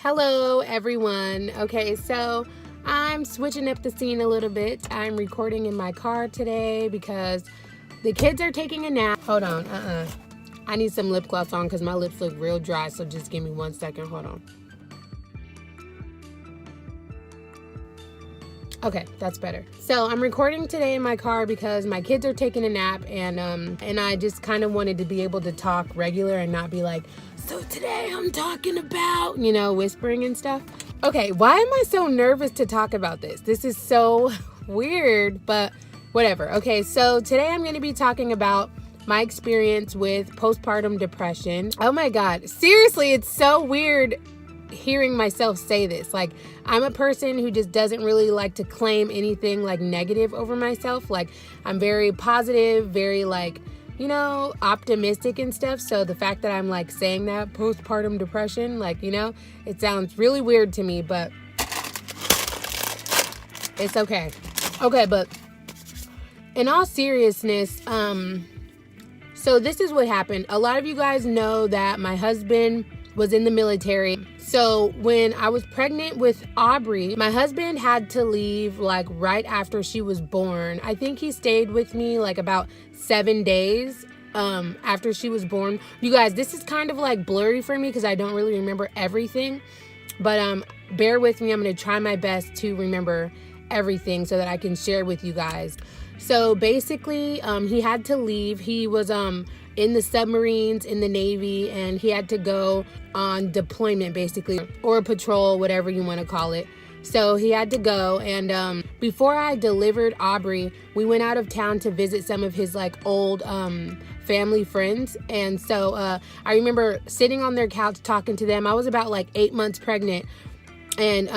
Hello everyone. Okay, so I'm switching up the scene a little bit. I'm recording in my car today because the kids are taking a nap. Hold on, I need some lip gloss on because my lips look real dry, so just give me 1 second. Hold on. Okay, that's better. So I'm recording today in my car because my kids are taking a nap, and I just kind of wanted to be able to talk regular and not be like, so today I'm talking about, whispering and stuff. Okay, why am I so nervous to talk about this? This is so weird, but whatever. Okay, so today I'm going to be talking about my experience with postpartum depression. Oh my God, seriously, it's so weird hearing myself say this. Like, I'm a person who just doesn't really like to claim anything like negative over myself. Like, I'm very positive, very like, optimistic and stuff. So the fact that I'm like saying that postpartum depression, like, it sounds really weird to me, but it's okay. Okay, but in all seriousness, so this is what happened. A lot of you guys know that my husband was in the military. So when I was pregnant with Aubrey, my husband had to leave like right after she was born. I think he stayed with me like about 7 days after she was born. You guys, this is kind of like blurry for me because I don't really remember everything, but bear with me. I'm going to try my best to remember everything so that I can share with you guys. So basically, he had to leave. He was in the submarines, in the Navy, and he had to go on deployment, basically, or patrol, whatever you want to call it. So he had to go, and before I delivered Aubrey, we went out of town to visit some of his like old family friends. And so I remember sitting on their couch talking to them. I was about like 8 months pregnant. And,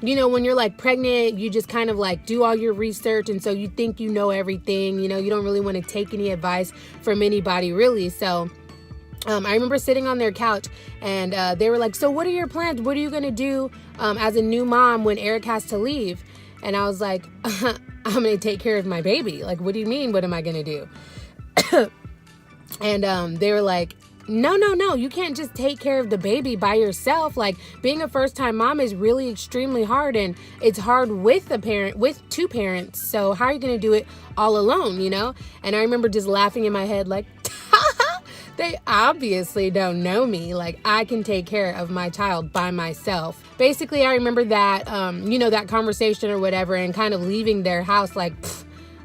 when you're like pregnant, you just kind of like do all your research. And so you think you know everything, you don't really want to take any advice from anybody really. So I remember sitting on their couch, and they were like, so what are your plans? What are you going to do as a new mom when Eric has to leave? And I was like, I'm going to take care of my baby. Like, what do you mean? What am I going to do? And they were like, no, you can't just take care of the baby by yourself. Like, being a first-time mom is really extremely hard, and it's hard with two parents. So how are you going to do it all alone, And I remember just laughing in my head like, they obviously don't know me. Like, I can take care of my child by myself. Basically, I remember that, that conversation or whatever, and kind of leaving their house like,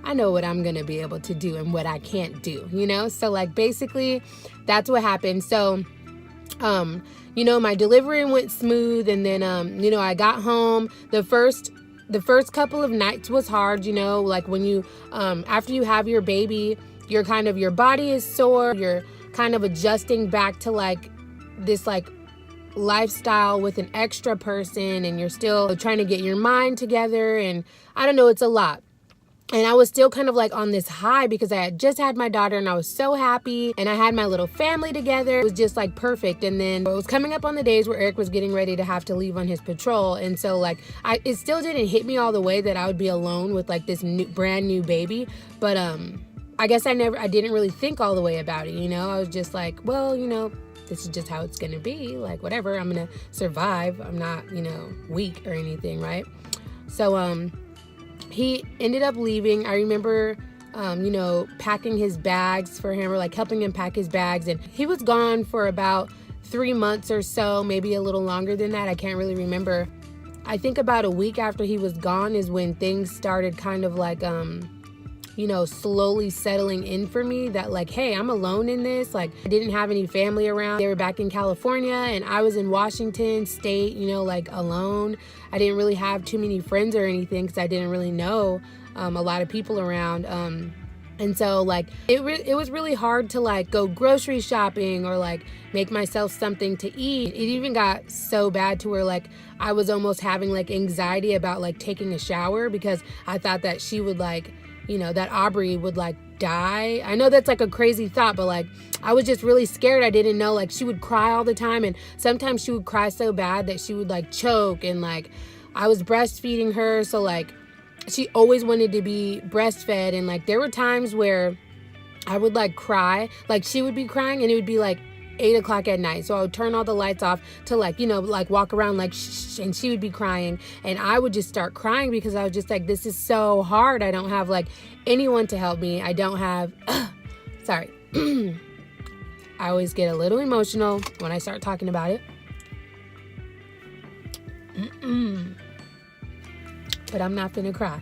I know what I'm going to be able to do and what I can't do, So like basically that's what happened. So, my delivery went smooth, and then, I got home. The first couple of nights was hard, like when you, after you have your baby, your body is sore. You're kind of adjusting back to like this like lifestyle with an extra person, and you're still trying to get your mind together. And I don't know, it's a lot. And I was still kind of like on this high because I had just had my daughter, and I was so happy, and I had my little family together. It was just like perfect. And then it was coming up on the days where Eric was getting ready to have to leave on his patrol. And so like it still didn't hit me all the way that I would be alone with like this brand new baby. But I guess I didn't really think all the way about it. I was just like, well, this is just how it's going to be. Like, whatever, I'm going to survive. I'm not, weak or anything. Right. So, he ended up leaving. I remember, packing his bags for him, or like helping him pack his bags. And he was gone for about 3 months or so, maybe a little longer than that. I can't really remember. I think about a week after he was gone is when things started kind of like, slowly settling in for me that like, hey, I'm alone in this. Like, I didn't have any family around. They were back in California, and I was in Washington State, like alone. I didn't really have too many friends or anything because I didn't really know a lot of people around. And so like it was really hard to like go grocery shopping or like make myself something to eat. It even got so bad to where like I was almost having like anxiety about like taking a shower because I thought that she would like, that Aubrey would like die. I know that's like a crazy thought, but like I was just really scared. I didn't know, like she would cry all the time, and sometimes she would cry so bad that she would like choke, and like I was breastfeeding her, so like she always wanted to be breastfed. And like there were times where I would like cry, like she would be crying and it would be like 8 o'clock at night. So I would turn all the lights off to like, you know, like walk around like shh, and she would be crying and I would just start crying because I was just like, this is so hard. I don't have like anyone to help me. I don't have, sorry. I always get a little emotional when I start talking about it. But I'm not gonna cry.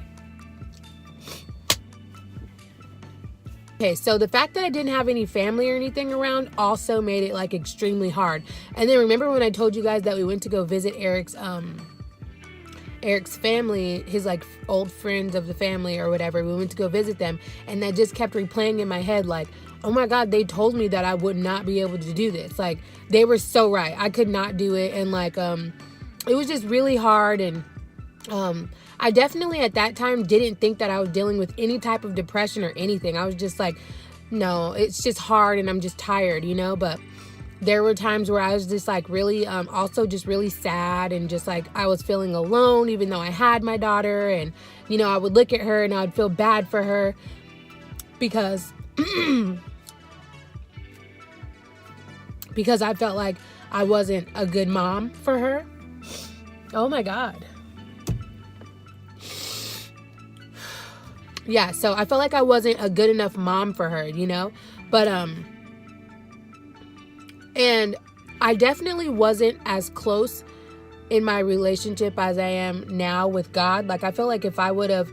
Okay, so the fact that I didn't have any family or anything around also made it like extremely hard. And then remember when I told you guys that we went to go visit Eric's family, his like old friends of the family or whatever, we went to go visit them, and that just kept replaying in my head like, oh my God, they told me that I would not be able to do this. Like, they were so right. I could not do it. And like, it was just really hard. And I definitely at that time didn't think that I was dealing with any type of depression or anything. I was just like, no, it's just hard and I'm just tired, you know. But there were times where I was just like really also just really sad, and just like I was feeling alone even though I had my daughter. And you know, I would look at her and I would feel bad for her because because I felt like I wasn't a good mom for her. Oh my God. Yeah, so I felt like I wasn't a good enough mom for her, you know? But, and I definitely wasn't as close in my relationship as I am now with God. Like, I feel like if I would have,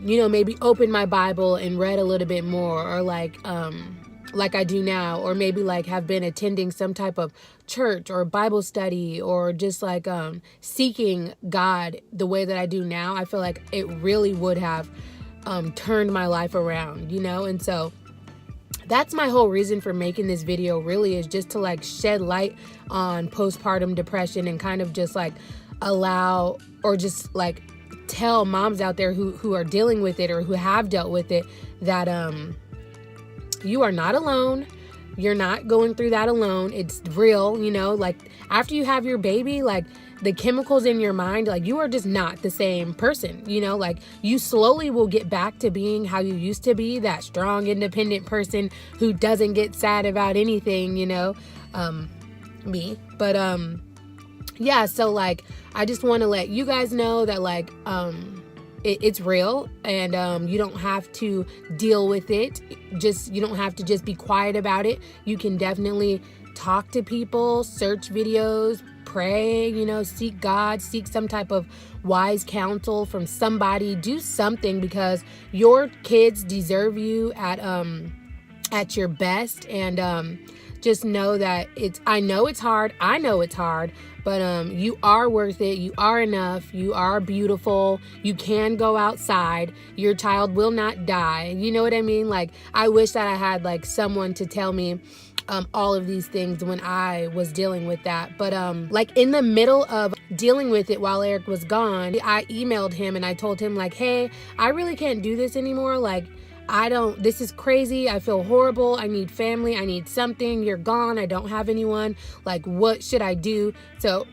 you know, maybe opened my Bible and read a little bit more, or like I do now, or maybe like have been attending some type of church or Bible study, or just like seeking God the way that I do now, I feel like it really would have turned my life around, you know? And so that's my whole reason for making this video, really, is just to like shed light on postpartum depression and kind of just like allow, or just like tell moms out there who are dealing with it or who have dealt with it that you are not alone. You're not going through that alone. It's real, you know, like after you have your baby, like the chemicals in your mind, like you are just not the same person, you know, like you slowly will get back to being how you used to be, that strong, independent person who doesn't get sad about anything, you know, me. But yeah, so like I just want to let you guys know that like it's real, and you don't have to deal with it. You don't have to just be quiet about it. You can definitely talk to people, search videos, pray, you know, seek God, seek some type of wise counsel from somebody. Do something, because your kids deserve you at your best. And just know that I know it's hard, but you are worth it. You are enough. You are beautiful. You can go outside. Your child will not die. You know what I mean? Like, I wish that I had like someone to tell me all of these things when I was dealing with that. But like in the middle of dealing with it while Eric was gone, I emailed him and I told him like, hey, I really can't do this anymore. Like, this is crazy. I feel horrible. I need family. I need something. You're gone. I don't have anyone. Like, what should I do? So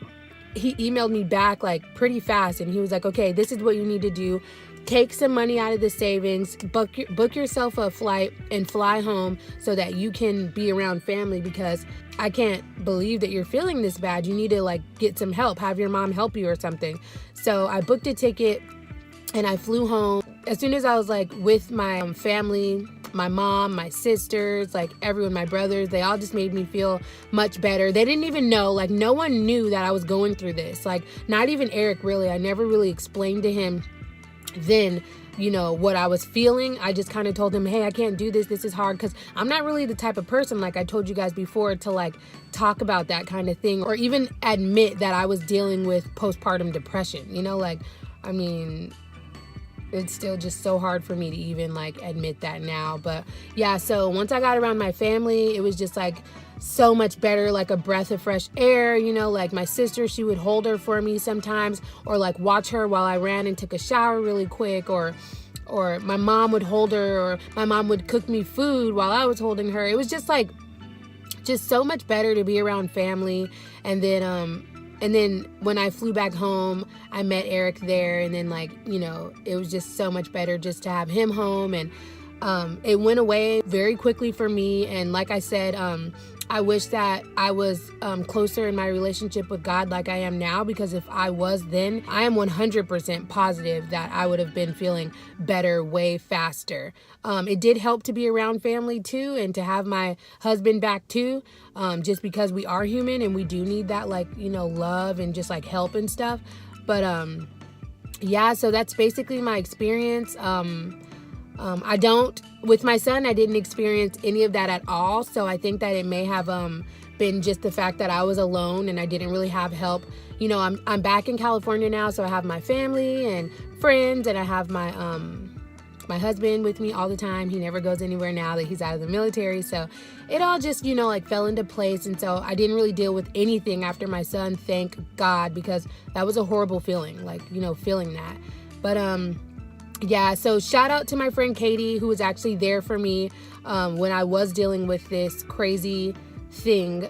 he emailed me back like pretty fast, and he was like, okay, this is what you need to do. Take some money out of the savings, book yourself a flight and fly home so that you can be around family, because I can't believe that you're feeling this bad. You need to like get some help, have your mom help you or something. So I booked a ticket and I flew home. As soon as I was like with my family, my mom, my sisters, like everyone, my brothers, they all just made me feel much better. They didn't even know, like no one knew that I was going through this. Like not even Eric, really. I never really explained to him then, you know, what I was feeling. I just kind of told him, hey, I can't do this. This is hard, because I'm not really the type of person, like I told you guys before, to like talk about that kind of thing or even admit that I was dealing with postpartum depression. You know, like, I mean, it's still just so hard for me to even like admit that now. But yeah, so once I got around my family, it was just like so much better, like a breath of fresh air, you know. Like my sister, she would hold her for me sometimes, or like watch her while I ran and took a shower really quick, or my mom would hold her, or my mom would cook me food while I was holding her. It was just like just so much better to be around family. And then when I flew back home, I met Eric there, and then like, you know, it was just so much better just to have him home. And it went away very quickly for me. And like I said, I wish that I was closer in my relationship with God like I am now, because if I was then, I am 100% positive that I would have been feeling better way faster. It did help to be around family too, and to have my husband back too, just because we are human and we do need that, like, you know, love and just like help and stuff. But yeah, so that's basically my experience. With my son, I didn't experience any of that at all. So I think that it may have been just the fact that I was alone and I didn't really have help. You know, I'm back in California now, so I have my family and friends, and I have my my husband with me all the time. He never goes anywhere now that he's out of the military. So it all just, you know, like fell into place. And so I didn't really deal with anything after my son, thank God, because that was a horrible feeling, like, you know, feeling that. But yeah, so shout out to my friend Katie, who was actually there for me when I was dealing with this crazy thing.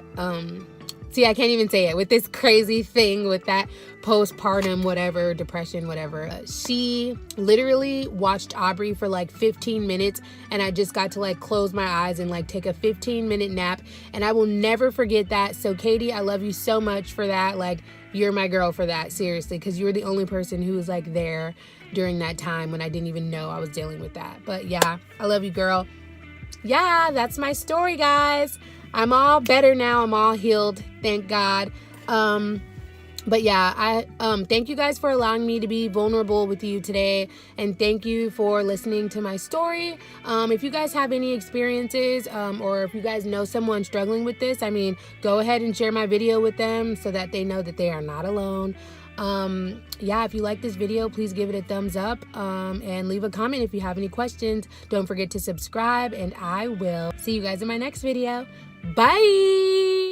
See, I can't even say it. With this crazy thing with that postpartum, whatever, depression, whatever. She literally watched Aubrey for like 15 minutes, and I just got to like close my eyes and like take a 15-minute nap. And I will never forget that. So Katie, I love you so much for that. Like, you're my girl for that, seriously, because you were the only person who was like there during that time when I didn't even know I was dealing with that. But yeah, I love you, girl. Yeah, that's my story, guys. I'm all better now. I'm all healed, thank God. But yeah, I thank you guys for allowing me to be vulnerable with you today, and thank you for listening to my story. If you guys have any experiences, or if you guys know someone struggling with this, I mean, go ahead and share my video with them so that they know that they are not alone. Yeah, if you like this video, please give it a thumbs up, and leave a comment if you have any questions. Don't forget to subscribe, and I will see you guys in my next video. Bye.